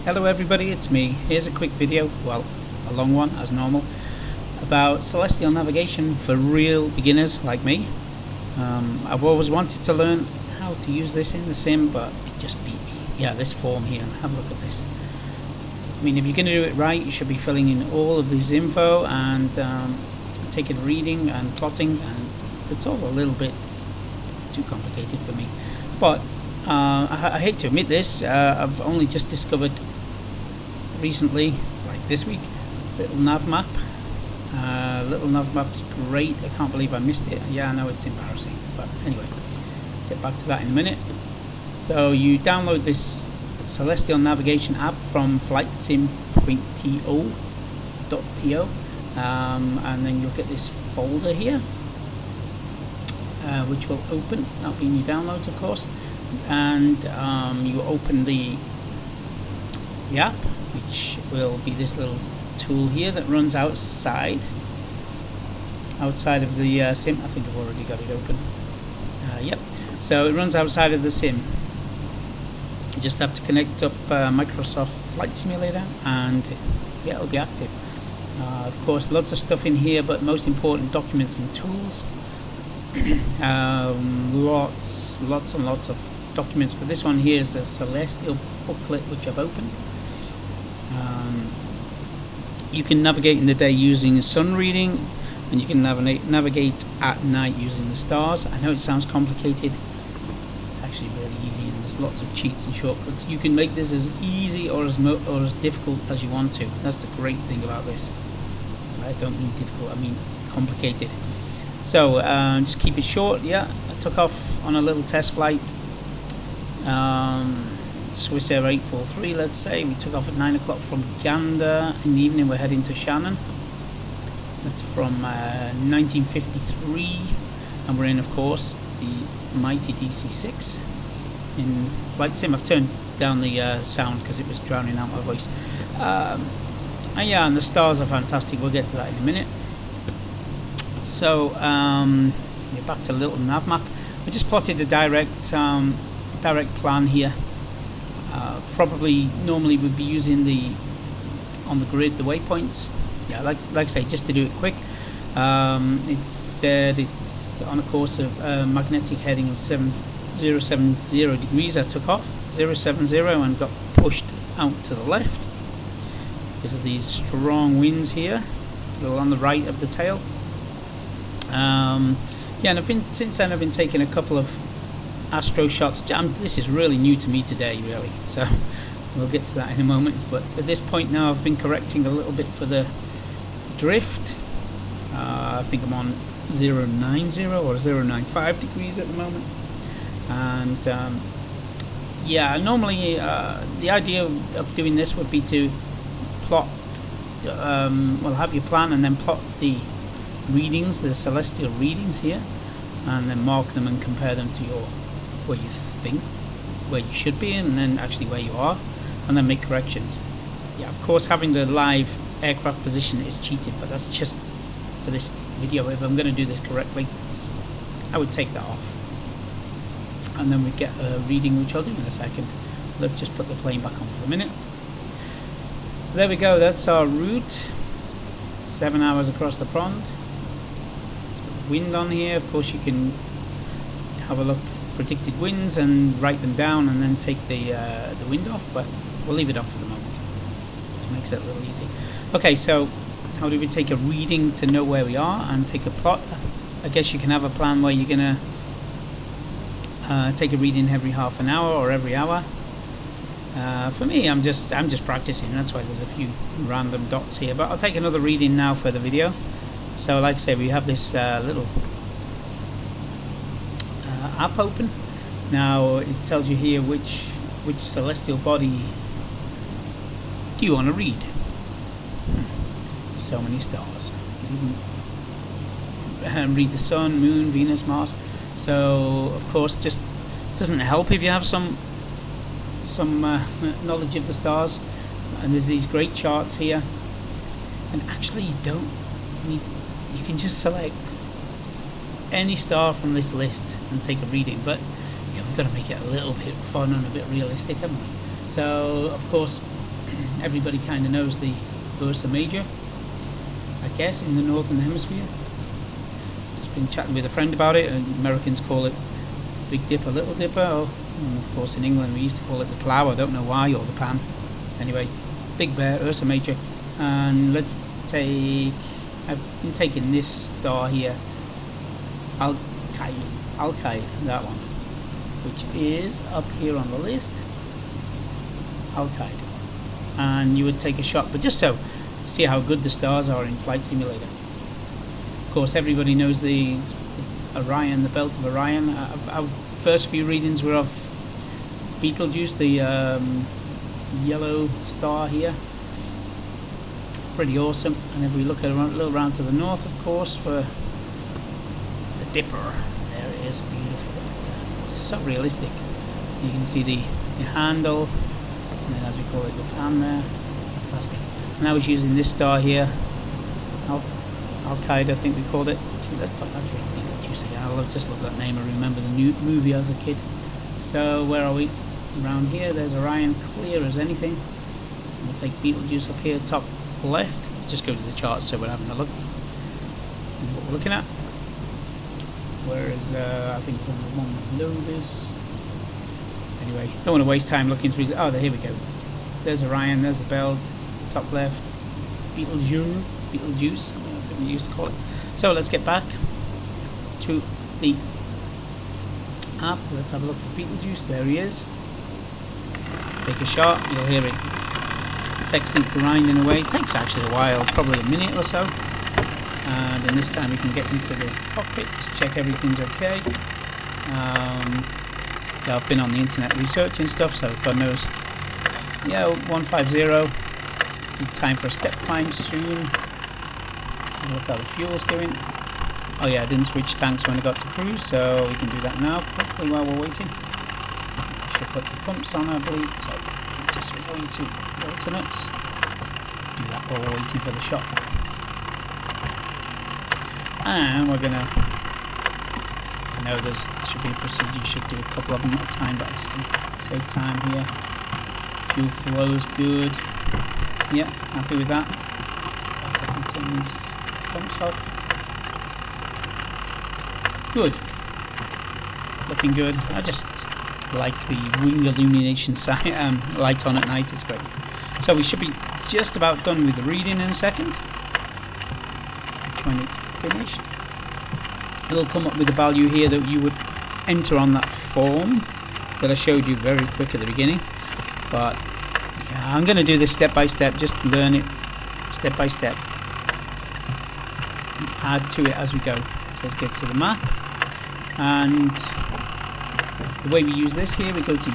Hello everybody, it's me. Here's a quick video, well, a long one as normal, about celestial navigation for real beginners like me. I've always wanted to learn how to use this in the sim, but it just beat me. Yeah, this form here, have a look at this. I mean, if you're going to do it right, you should be filling in all of this info and taking reading and plotting, and it's all a little bit too complicated for me. But I hate to admit this, I've only just discovered recently, like this week, little nav map. Little nav map's great. I can't believe I missed it. Yeah, I know it's embarrassing, but anyway, get back to that in a minute. So you download this celestial navigation app from flightsim.to, and then you'll get this folder here, which will open. That'll be in your downloads, of course, and you open the app, which will be this little tool here that runs outside of the sim. I think I've already got it open. Yep, so it runs outside of the sim. You just have to connect up Microsoft Flight Simulator and yeah, it'll be active. Of course, lots of stuff in here, but most important, documents and tools. Lots and lots of documents, but this one here is the celestial booklet, which I've opened. You can navigate in the day using sun reading, and you can navigate at night using the stars. I know it sounds complicated, it's actually really easy, and there's lots of cheats and shortcuts. You can make this as easy or as difficult as you want to. That's the great thing about this. I don't mean difficult, I mean complicated. So just keep it short. Yeah, I took off on a little test flight, Swiss Air 843, let's say. We took off at 9 o'clock from Gander. In the evening we're heading to Shannon. That's from 1953, and we're in, of course, the mighty DC-6 in Flight Sim. I've turned down the sound because it was drowning out my voice. And yeah, and the stars are fantastic. We'll get to that in a minute. So yeah, back to little nav map. I just plotted a direct plan here. Probably normally would be using on the grid the waypoints. Yeah, like I say, just to do it quick. It said it's on a course of magnetic heading of 070 degrees. I took off 070 and got pushed out to the left because of these strong winds here, a little on the right of the tail. Yeah, and since then I've been taking a couple of astro shots. This is really new to me today, really, so we'll get to that in a moment. But at this point now, I've been correcting a little bit for the drift. I think I'm on 090 or 095 degrees at the moment, and yeah, normally the idea of doing this would be to plot, well, have your plan and then plot the readings, the celestial readings here, and then mark them and compare them to where you think, where you should be, and then actually where you are, and then make corrections. Yeah, of course, having the live aircraft position is cheated, but that's just for this video. If I'm going to do this correctly, I would take that off, and then we get a reading, which I'll do in a second. Let's just put the plane back on for a minute. So there we go, that's our route. 7 hours across the pond. Wind on here, of course. You can have a look, predicted winds, and write them down, and then take the wind off, but we'll leave it on for the moment, which makes it a little easy. Okay, so how do we take a reading to know where we are and take a plot? I guess you can have a plan where you're gonna take a reading every half an hour or every hour. For me, I'm just practicing. That's why there's a few random dots here, but I'll take another reading now for the video. So like I say, we have this little app open. Now it tells you here which celestial body do you want to read. So many stars. You can read the sun, moon, Venus, Mars. So of course, just doesn't help if you have some knowledge of the stars. And there's these great charts here, and actually you don't need. You can just select any star from this list and take a reading, but yeah, we've got to make it a little bit fun and a bit realistic, haven't we? So of course everybody kind of knows the Ursa Major, I guess, in the Northern Hemisphere. Just been chatting with a friend about it, and Americans call it Big Dipper, Little Dipper, and of course in England we used to call it the Plough, I don't know why, or the Pan. Anyway, Big Bear, Ursa Major, and let's take, I've been taking this star here, Alkaid, that one, which is up here on the list, Alkaid. And you would take a shot, but just so you see how good the stars are in Flight Simulator. Of course, everybody knows the Orion, the belt of Orion. Our first few readings were of Betelgeuse, the yellow star here. Pretty awesome. And if we look at a little round to the north, of course, for the Dipper, there it is, beautiful. It's just so realistic. You can see the handle, and then as we call it, the pan there. Fantastic. And I was using this star here, Al-Qaeda, I think we called it. Let's put that Betelgeuse again. I just love that name. I remember the new movie as a kid. So where are we? Around here, there's Orion, clear as anything. We'll take Betelgeuse up here, top left. Let's just go to the chart so we're having a look at what we're looking at. Whereas I think it's on the one below this. Anyway, don't want to waste time looking through. Oh, here we go. There's Orion. There's the belt, top left. Betelgeuse. I think we used to call it. So let's get back to the app. Let's have a look for Betelgeuse. There he is. Take a shot. You'll hear it. The sextant grinding away. It takes actually a while, probably a minute or so. And then this time we can get into the cockpit. Just check everything's okay. Yeah, I've been on the internet researching stuff, so God knows. Yeah, 150. Time for a step climb soon. Let's have a look how the fuel's doing. Oh yeah, I didn't switch tanks when I got to cruise, so we can do that now quickly while we're waiting. I should put the pumps on, I believe. So let's just go into alternates. Do that while we're waiting for the shot. And we're gonna. I know there should be a procedure. You should do a couple of them at a time, but I'm just gonna save time here. Fuel flow's good. Yeah, happy with that. I can turn these pumps off. Good. Looking good. I just like the wing illumination light on at night. It's great. So we should be just about done with the reading in a second. When it's finished, it'll come up with a value here that you would enter on that form that I showed you very quick at the beginning. But yeah, I'm going to do this step by step, just learn it step by step, add to it as we go. So let's get to the map, and the way we use this here, we go to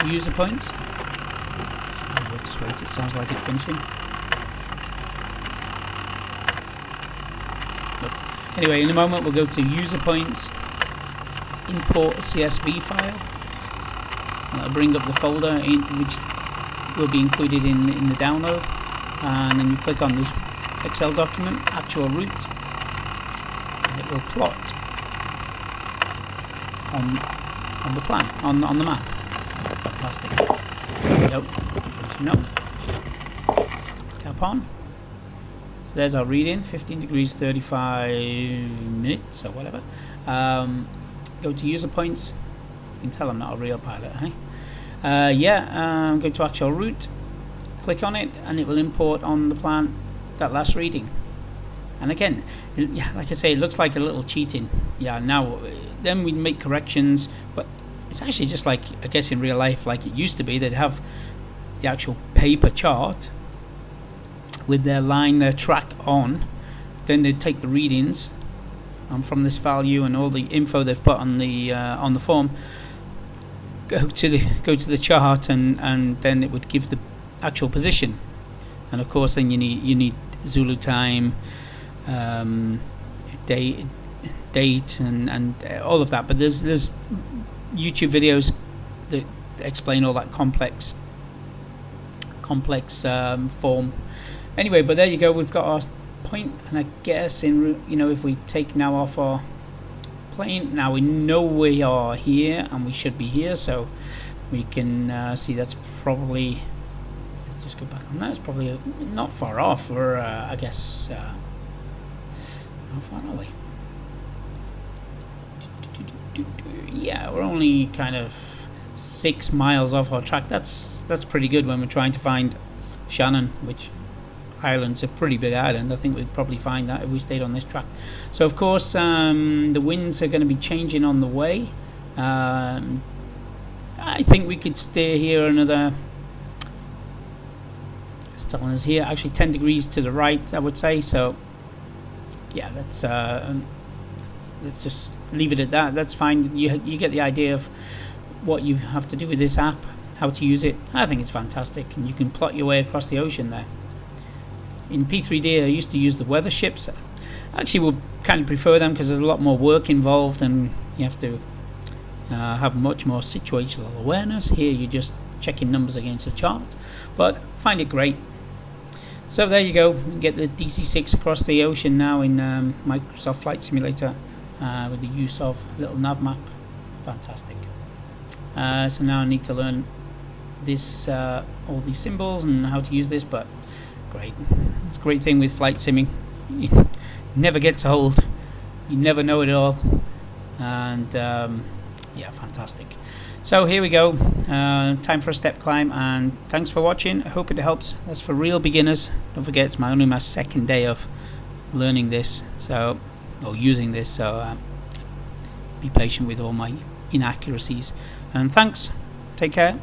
user points. So we'll just wait, it sounds like it's finishing. Anyway, in a moment we'll go to user points, import a CSV file, and that'll bring up the folder which will be included in the download, and then you click on this Excel document, actual route, and it will plot on the plan, on the map. Fantastic. There we go. Finishing up. Cap on. So there's our reading, 15 degrees 35 minutes or whatever. Go to user points. You can tell I'm not a real pilot, hey? Go to actual route, click on it, and it will import on the plan that last reading. And again, yeah, like I say, it looks like a little cheating. Yeah, now then we make corrections, but it's actually just like, I guess in real life, like it used to be. They'd have the actual paper chart with their line, their track on, then they'd take the readings from this value and all the info they've put on the form, go to the chart, and then it would give the actual position. And of course then you need Zulu time, date and all of that. But there's YouTube videos that explain all that complex form. Anyway, but there you go. We've got our point, and I guess if we take now off our plane, now we know we are here and we should be here, so we can see that's probably. Let's just just go back on that. It's probably not far off. We're I guess how far are we? Yeah, we're only kind of 6 miles off our track. That's pretty good when we're trying to find Shannon, which Ireland's a pretty big island. I think we'd probably find that if we stayed on this track. So of course the winds are going to be changing on the way. I think we could stay here another, it's telling us here actually 10 degrees to the right, I would say. So yeah, let's just leave it at that. That's fine. You get the idea of what you have to do with this app, how to use it. I think it's fantastic, and you can plot your way across the ocean there. In P3D I used to use the weather ships. I actually would kind of prefer them because there's a lot more work involved and you have to have much more situational awareness. Here you're just checking numbers against a chart, but I find it great. So there you go, you can get the DC-6 across the ocean now in Microsoft Flight Simulator with the use of a little nav map. Fantastic. So now I need to learn this all these symbols and how to use this, but great. It's a great thing with flight simming. You never gets old. You never know it all. And yeah, fantastic. So here we go. Time for a step climb, and thanks for watching. I hope it helps. That's for real beginners. Don't forget, it's only my second day of learning this, so or using this. So be patient with all my inaccuracies. And thanks. Take care.